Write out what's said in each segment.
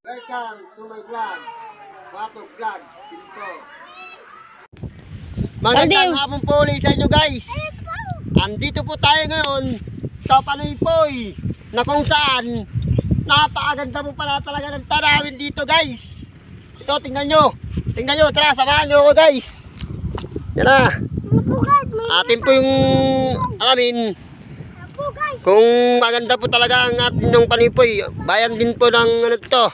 Welcome to my vlog. Wato vlog. Pinto. Magandang hapon po ulit sa inyo guys. Andito po tayo ngayon sa Panaypoy na kung saan napakaganda po pala talaga ng tanawin dito guys. Ito tingnan nyo. Tingnan nyo. Tara samahan nyo ako guys. Yan na. Atin po yung alamin kung maganda po talaga ang atin yung Panaypoy. Bayan din po ng ano to.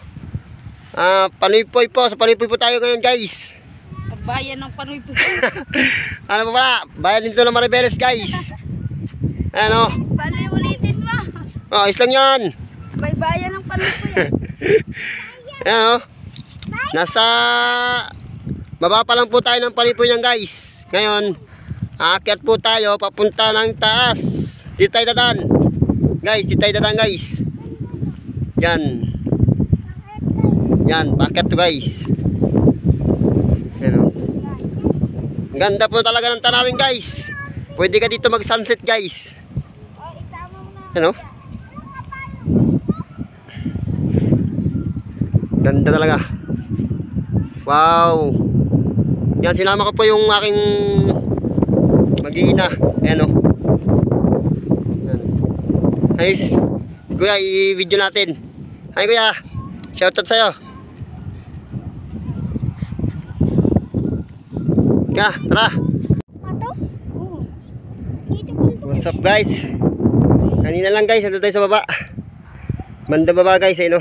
Panaypoy po. Sa Panaypoy po tayo ngayon guys. Bayan ng Panaypoy. Ano po pala? Bayan din to ng Maribeles guys. Ano? Bali ulitin mo. Oh, is lang yan. May bayan ng Panaypoy. Ano? Nasa baba pa lang po tayo ng Panaypoy yan guys. Ngayon, aakyat po tayo papunta ng taas. Dito tayo dadaan. Guys, dito tayo dadaan guys. Yan. Yan, paakyat to guys. Ano? Ganda po talaga ng tanawin guys. Pwede ka dito mag sunset guys. Ano? Ganda talaga. Wow. Yan, sinama ko po yung aking mag-iina. Ayan o. Ay, kuya, i-video natin. Ay kuya, shoutout sa'yo. Kaya, tara. What's up guys? Kanina lang guys, ando tayo sa baba. Banda baba guys, no?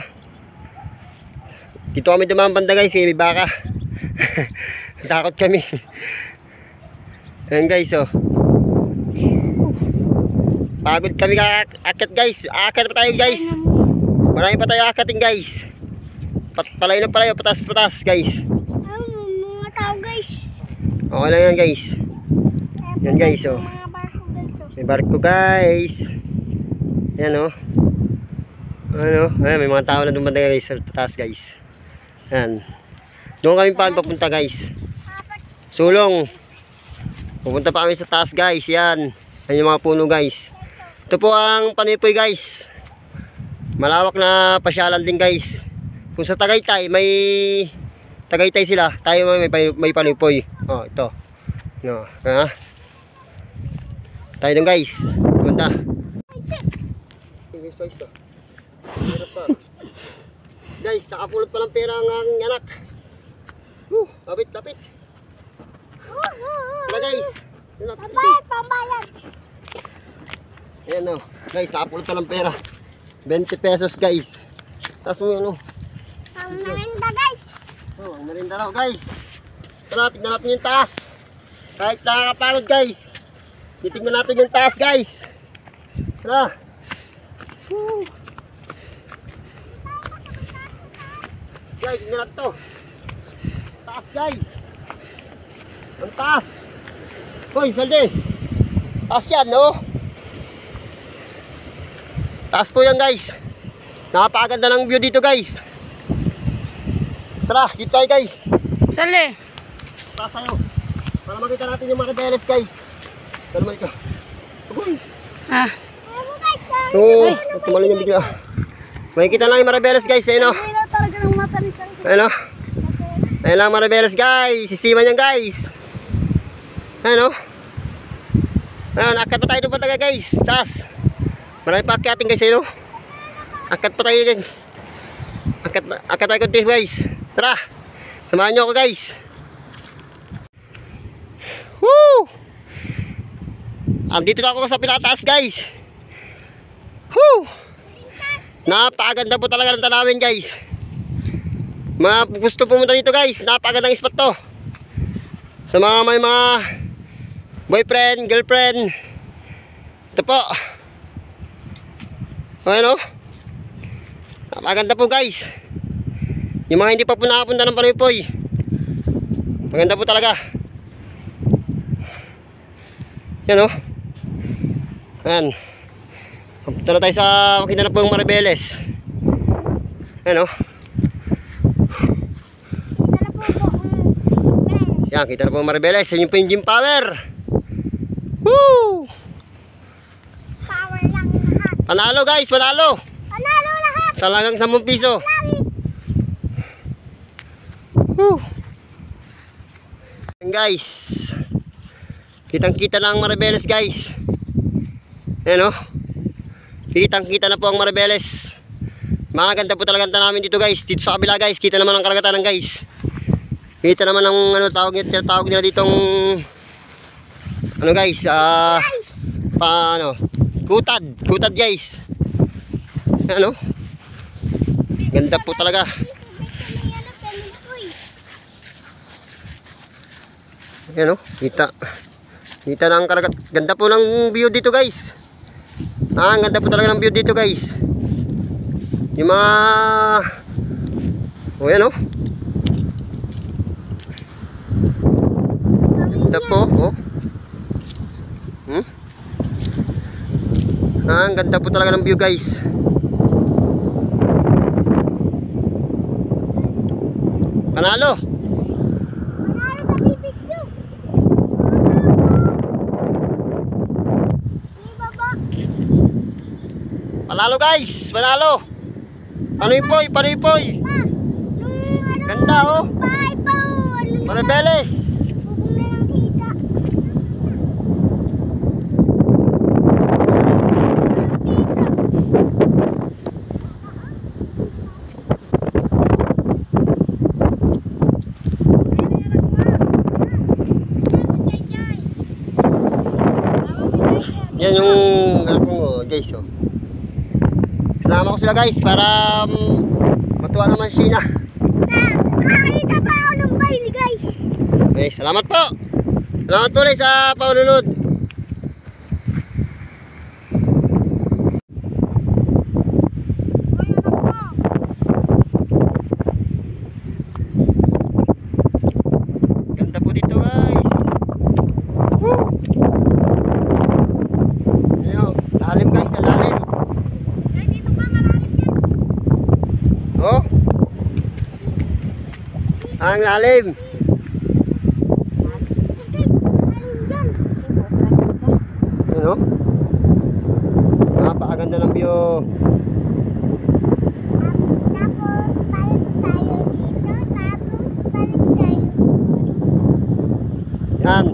Dito kami dumaan banda guys, may baka. Takot kami. Ayan guys, oh. Pagod kami kakakit guys. Akit pa tayo guys. Marami pa tayo akitin guys. Palayo na palayo, patas-patas guys. Mga tao guys. Okay lang yan guys. Yan guys, oh. May barko guys. Yan, oh. Ano? Ayan, may mga tao na dumanda guys sa taas guys. Yan. Doon kami papunta guys. Sulong. Pupunta pa kami sa taas guys. Yan. Yan yung mga puno guys. Ito po ang Panaypoy guys. Malawak na pasyalan din guys. Kung sa Tagaytay may Tagaytay sila, tayo may Panaypoy. Oh, ito. No, ha? Tayo dun guys. Punta. Guys, nakapulot pa ng pera ang aking anak. Lapit. Tara guys. Pambayad, pambayad. Ayan o. Guys, nakapulot pa ng pera. 20 pesos guys. Tapos mo yun o. Ang merinda guys. Oh, ang merinda raw guys. Tara, tignan natin yung taas. Kahit nakakapagod guys. Titignan natin yung taas guys. Tara. Woo. Guys, tignan natin to. Taas guys. Ang taas. Hoy, Salde. Taas yan, no? Taas po yan guys. Napakaganda ng view dito guys. Tara, dito tayo guys. Sali. Taas tayo. Para makita natin yung Maribeles guys. Tara mo ito. Ah. Oo, tumalon yung bigla. Makikita lang yung Maribeles guys. Ayun o. Ayun o. Ayun lang Maribeles guys. Sisiman yan guys. Ayun o. Ayun, akat pa tayo doon pa taga guys. Taas. Marami pa akyatin guys. Ayun o. Akat pa tayo dyan. Akat tayo kunti guys. Tara. Samahan nyo ako guys. Woo! Andito na ako sa pinataas guys. Woo! Napakaganda po talaga ng tanawin guys. Mga gusto pumunta dito guys. Napakagandang spot to. Sa mga may mga boyfriend, girlfriend. Ito po. Okay no? Napakaganda po guys. Yung mga hindi pa po nakapunta ng Panaypoy. Maganda po talaga. Yan o. Ayan. Punta na tayo sa makita na po yung Maribeles. Ayan o. Yan, kita na po yung Maribeles. Yan yung po yung gym power. Woo! Power lang lahat. Panalo guys, panalo. Panalo lahat. Talagang 10 piso. Woo! Ayan guys. Kitang-kita na ang Maribeles guys. Ayan o. Kitang-kita na po ang Maribeles. Maganda po talaga namin dito guys. Dito sa kabila guys. Kita naman ang karagatan guys. Kita naman ang ano, tawag nila ditong ano guys. Kutad guys. Ano? Ganda po talaga. Ayan o, kita na ang karagat. Ganda po ng view dito guys. Ang ganda po talaga ng view dito guys. Yung mga ayan o. Ganda po ang ganda po talaga ng view guys. Panalo. Panalo guys, panalo. Panoy-poy. Ganda oh. Maribeles. Yan yung alpong guys oh. Sinama ko sila guys para matuwa naman si Sheena. Nakakita pa ako ng baile guys. Okay, salamat po. Salamat po ulit sa paununod. Ganda po dito guys. Woo! Ayun, lalim guys, lalim. Oh. Ang lalim. Ano? Napakaganda ng view. Tapos balik tayo dito. Tapos balik tayo. Yan.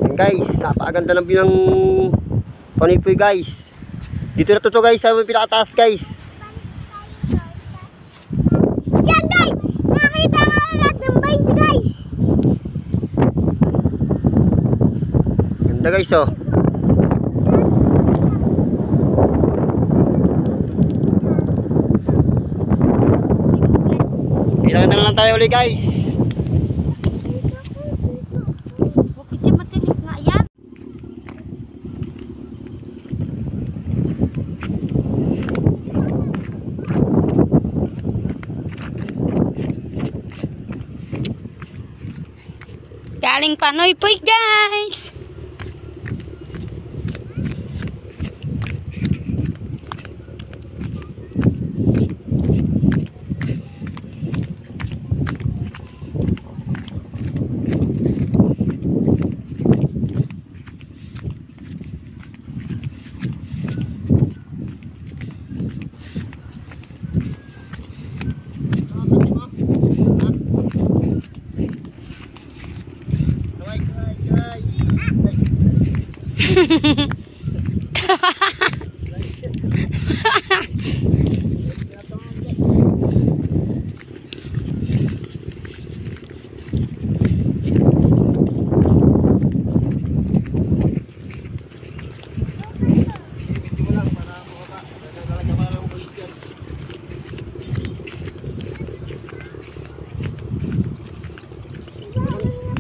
Yan guys, napakaganda ng view ng Panipoy guys. Dito na to guys, sa pinakataas guys. Yan guys! Nakakita nga lahat ng baile guys. Ganda guys oh. Kailangan na lang tayo ulit guys. Bukit siya matinik nga yan. Galing Panoy-poy guys.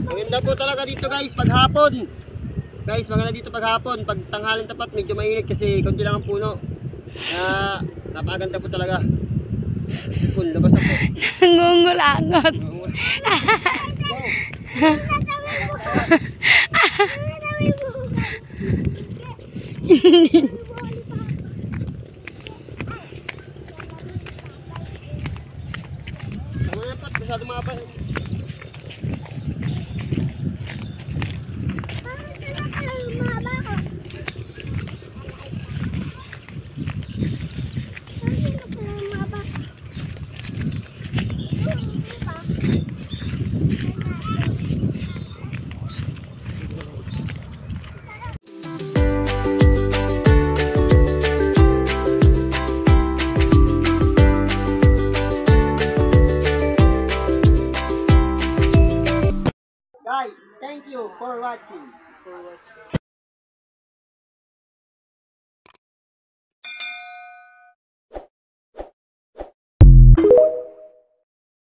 Maganda po talaga dito guys paghapon. Guys, maganda dito paghapon. Pag tanghalin tapat medyo mainit kasi konti lang ang puno. Napakaganda po talaga. Sipon, labas na po. Nangungulangot. Tama na po, masyado mababa. watching.